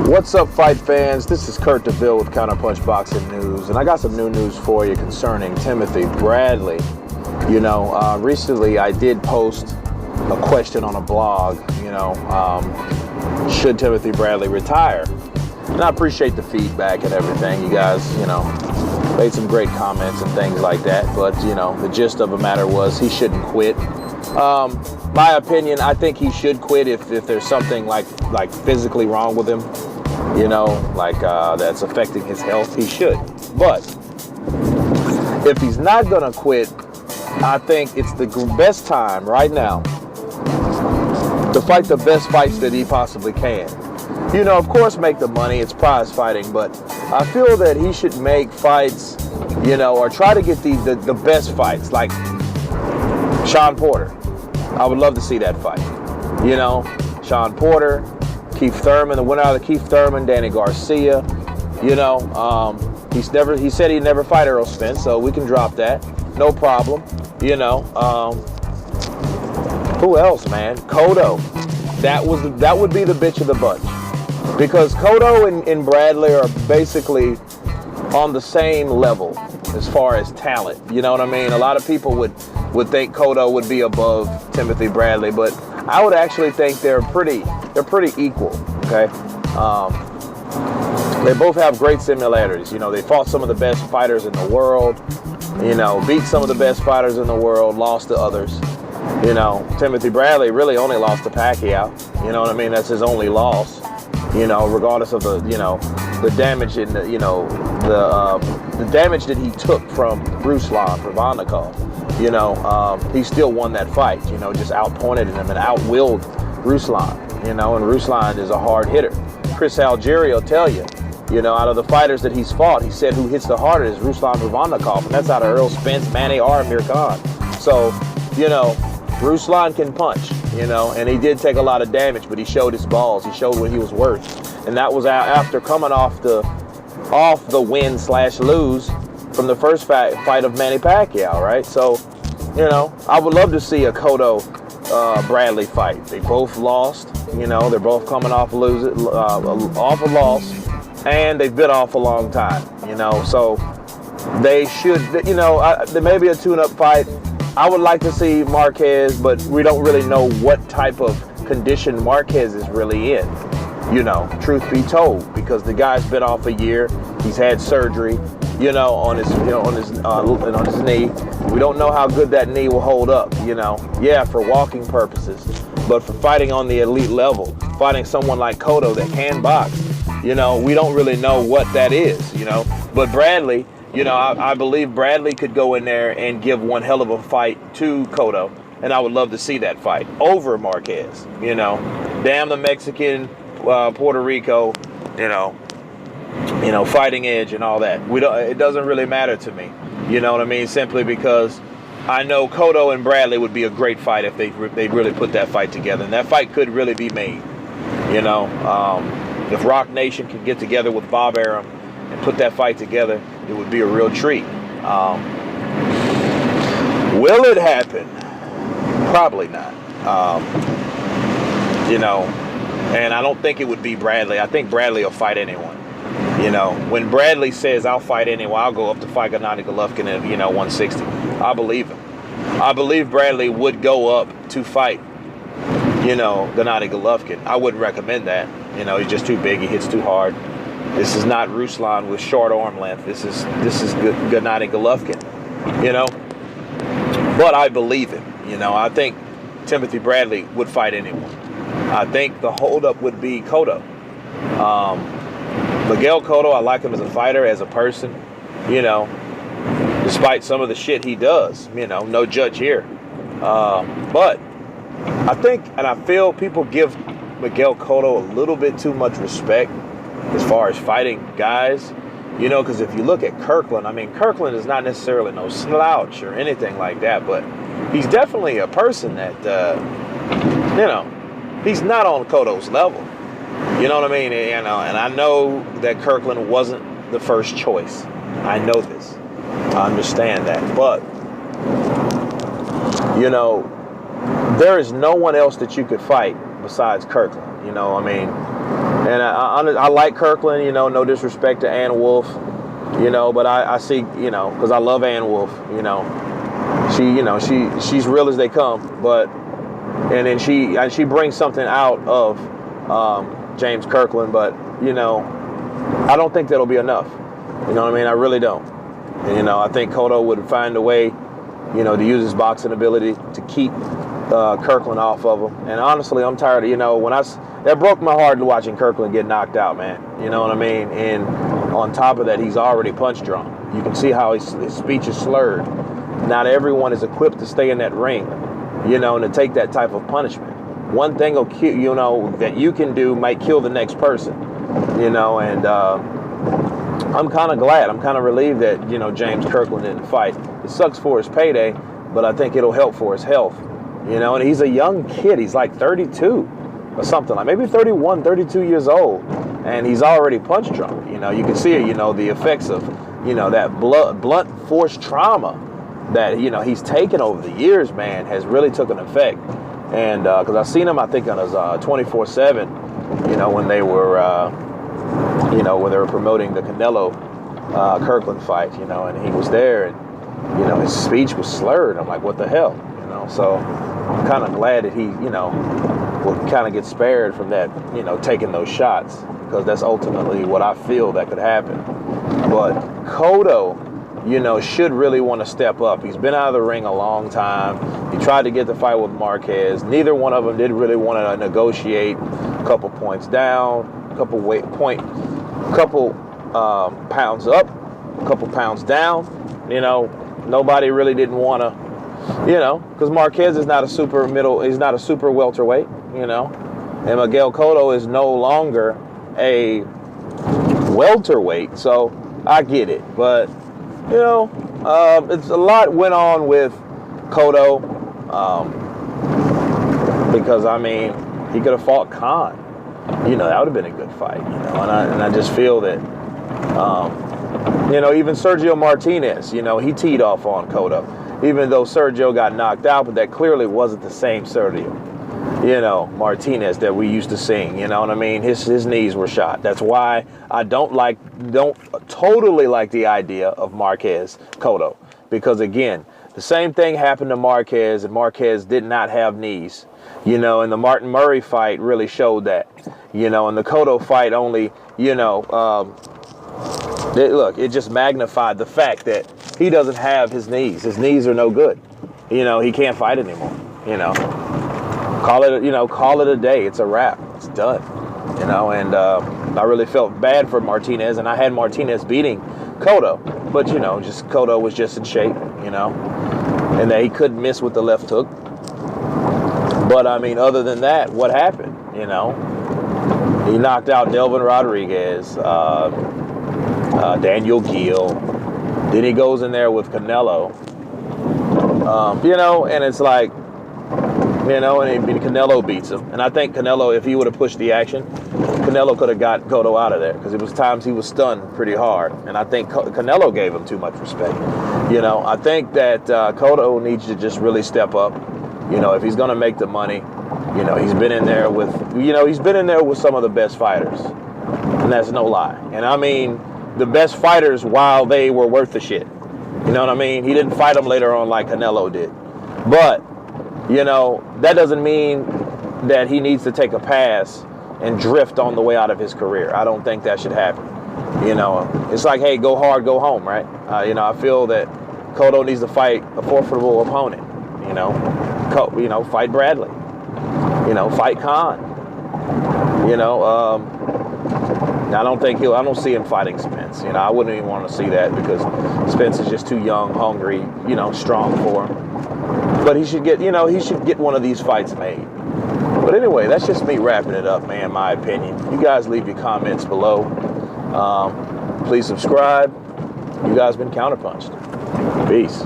What's up, fight fans? This is Kurt DeVille with Counterpunch Boxing News, and I got some new news for you concerning Timothy Bradley. Recently I did post a question on a blog, should Timothy Bradley retire? And I appreciate the feedback and everything. You guys, made some great comments and things like that, but, the gist of the matter was he shouldn't quit. My opinion, I think he should quit if there's something like physically wrong with him, that's affecting his health. He should. But if he's not gonna quit, I think it's the best time right now to fight the best fights that he possibly can. Of course, make the money. It's prize fighting, but I feel that he should make fights, or try to get the best fights, like Sean Porter. I would love to see that fight. Sean Porter, Keith Thurman, the winner out of the Keith Thurman, Danny Garcia. He said he'd never fight Errol Spence, so we can drop that. No problem. Who else, man? Cotto. That would be the bitch of the bunch. Because Cotto and Bradley are basically on the same level as far as talent. You know what I mean? A lot of people would think Cotto would be above Timothy Bradley, but I would actually think they're pretty equal. Okay, they both have great similarities. They fought some of the best fighters in the world. Beat some of the best fighters in the world, lost to others. Timothy Bradley really only lost to Pacquiao. You know what I mean? That's his only loss. Regardless of the damage in the damage that he took from Ruslan Ravanakov. He still won that fight. Just outpointed him and outwilled Ruslan. And Ruslan is a hard hitter. Chris Algieri will tell you. Out of the fighters that he's fought, he said who hits the hardest is Ruslan Ravanakov, and that's out of Errol Spence, Manny, or Amir Khan. So, Ruslan can punch, and he did take a lot of damage, but he showed his balls. He showed what he was worth, and that was after coming off the win/lose from the first fight of Manny Pacquiao, right? So, I would love to see a Cotto Bradley fight. They both lost. They're both coming off a loss, and they've been off a long time. So they should. There may be a tune-up fight. I would like to see Marquez, but we don't really know what type of condition Marquez is really in. Truth be told, because the guy's been off a year. He's had surgery, on his knee. We don't know how good that knee will hold up. For walking purposes, but for fighting on the elite level, fighting someone like Cotto that can box, we don't really know what that is. But Bradley. I believe Bradley could go in there and give one hell of a fight to Cotto, and I would love to see that fight over Marquez. Damn the Mexican, Puerto Rico, fighting edge and all that. It doesn't really matter to me. You know what I mean? Simply because I know Cotto and Bradley would be a great fight if they really put that fight together, and that fight could really be made. If Rock Nation could get together with Bob Arum and put that fight together, it would be a real treat. Will it happen? Probably not. And I don't think it would be Bradley. I think Bradley will fight anyone. When Bradley says, I'll fight anyone, I'll go up to fight Gennady Golovkin at, 160. I believe him. I believe Bradley would go up to fight, Gennady Golovkin. I wouldn't recommend that. He's just too big. He hits too hard. This is not Ruslan with short arm length. This is Gennady Golovkin, But I believe him. I think Timothy Bradley would fight anyone. I think the holdup would be Cotto. Miguel Cotto, I like him as a fighter, as a person, despite some of the shit he does, no judge here. But I think, and I feel people give Miguel Cotto a little bit too much respect as far as fighting guys, because if you look at Kirkland, Kirkland is not necessarily no slouch or anything like that, but he's definitely a person that, he's not on Cotto's level. You know what I mean? And I know that Kirkland wasn't the first choice. I know this. I understand that. But, there is no one else that you could fight besides Kirkland. You know, I mean, and I like Kirkland. You know, no disrespect to Ann Wolf. You know, but I see, you know, because I love Ann Wolf. You know, she's real as they come. But and then she brings something out of James Kirkland. But you know, I don't think that'll be enough. You know what I mean? I really don't. And, you know, I think Cotto would find a way, you know, to use his boxing ability to keep Kirkland off of him. And honestly, I'm tired of, you know, that broke my heart watching Kirkland get knocked out, man. You know what I mean? And on top of that, he's already punch drunk. You can see how his speech is slurred. Not everyone is equipped to stay in that ring, you know, and to take that type of punishment. One thing will kill, you know, that you can do might kill the next person, you know, and I'm kind of glad. I'm kind of relieved that, you know, James Kirkland didn't fight. It sucks for his payday, but I think it'll help for his health. You know, and he's a young kid. He's like 32 or something, like maybe 31, 32 years old. And he's already punch drunk. You know, you can see it, you know, the effects of, you know, that blunt force trauma that, you know, he's taken over the years, man, has really took an effect. And because I've seen him, I think, on his 24/7, you know, when they were... you know, when they were promoting the Canelo Kirkland fight, you know, and he was there, and, you know, his speech was slurred. I'm like, what the hell, you know? So I'm kind of glad that he, you know, will kind of get spared from that, you know, taking those shots, because that's ultimately what I feel that could happen. But Cotto, you know, should really want to step up. He's been out of the ring a long time. He tried to get the fight with Marquez. Neither one of them did really want to negotiate. A couple points down, couple pounds up, a couple pounds down. You know, nobody really didn't want to, you know, because Marquez is not a super he's not a super welterweight, you know, and Miguel Cotto is no longer a welterweight. So I get it, but you know, it's a lot went on with Cotto, because I mean, he could have fought Khan. You know, that would have been a good fight, you know, and I just feel that, you know, even Sergio Martinez, you know, he teed off on Cotto, even though Sergio got knocked out, but that clearly wasn't the same Sergio, you know, Martinez that we used to see, you know what I mean? His knees were shot. That's why I don't totally like the idea of Marquez Cotto, because again, the same thing happened to Marquez, and Marquez did not have knees. You know, and the Martin Murray fight really showed that. You know, and the Cotto fight only, you know, it just magnified the fact that he doesn't have his knees. His knees are no good. You know, he can't fight anymore. You know, call it a day. It's a wrap. It's done. You know, and I really felt bad for Martinez, and I had Martinez beating Cotto, but you know, just Cotto was just in shape. You know, and that he couldn't miss with the left hook. But, I mean, other than that, what happened, you know? He knocked out Delvin Rodriguez, Daniel Gill. Then he goes in there with Canelo. You know, and it's like, you know, and Canelo beats him. And I think Canelo, if he would have pushed the action, Canelo could have got Cotto out of there, because it was times he was stunned pretty hard. And I think Canelo gave him too much respect. You know, I think that Cotto needs to just really step up. You know, if he's going to make the money, you know, he's been in there with some of the best fighters. And that's no lie. And I mean, the best fighters while they were worth the shit. You know what I mean? He didn't fight them later on like Canelo did. But, you know, that doesn't mean that he needs to take a pass and drift on the way out of his career. I don't think that should happen. You know, it's like, hey, go hard, go home, right? You know, I feel that Cotto needs to fight a formidable opponent. You know, fight Bradley. You know, fight Khan. You know, I don't see him fighting Spence. You know, I wouldn't even want to see that, because Spence is just too young, hungry, you know, strong for him. But he should get one of these fights made. But anyway, that's just me wrapping it up, man, my opinion. You guys leave your comments below. Please subscribe. You guys been counterpunched. Peace.